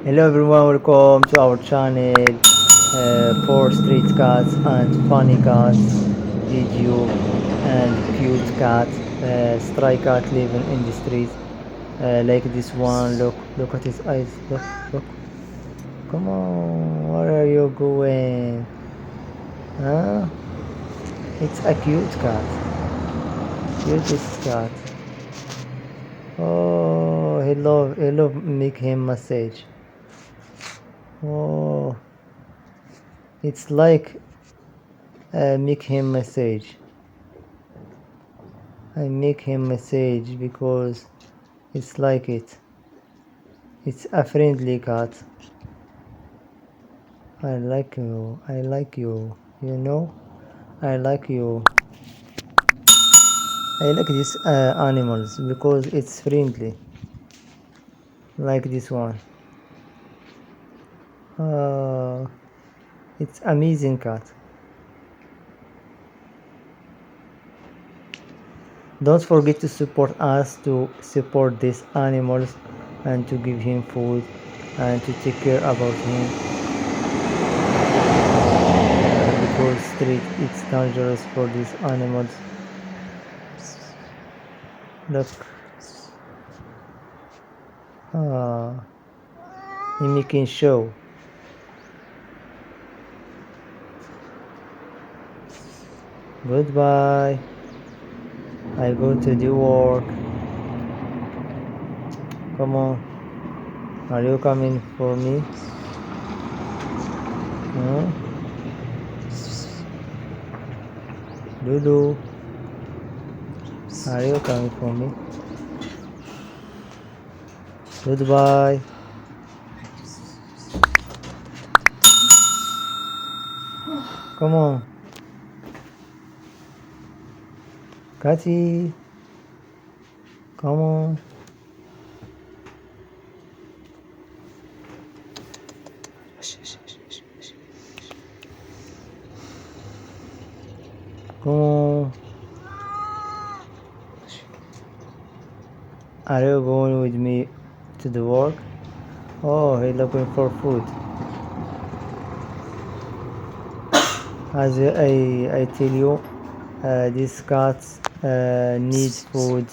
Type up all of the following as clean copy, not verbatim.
Hello everyone, welcome to our channel for street cats and funny cats video and cute cat. Stray cat living in the street, like this one. Look at his eyes. Look. Come on, where are you going? Huh? It's a cute cat. Cutest cat. Oh, he love make him massage. Oh, it's like make him message. I make him message because it's like it. It's a friendly cat. I like you. I like you. You know? I like you. I like these animals because it's friendly. Like this one. Uh, it's amazing cat. Don't forget to support us to support these animals and to give him food and to take care about him because street it's dangerous for these animals. Look, he making show. Goodbye. I go to the work. Come on. Are you coming for me? Huh? Lulu. Are you coming for me? Goodbye. Come on. Catty. Come on. Come on. Are you going with me to the work? Oh, he's looking for food. As I tell you, these cats need food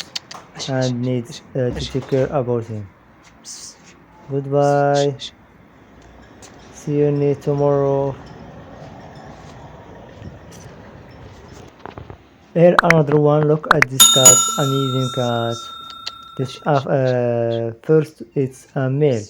and need to take care about him. Goodbye. See you tomorrow. Here another one. Look at this cat, amazing cat. This first it's a male.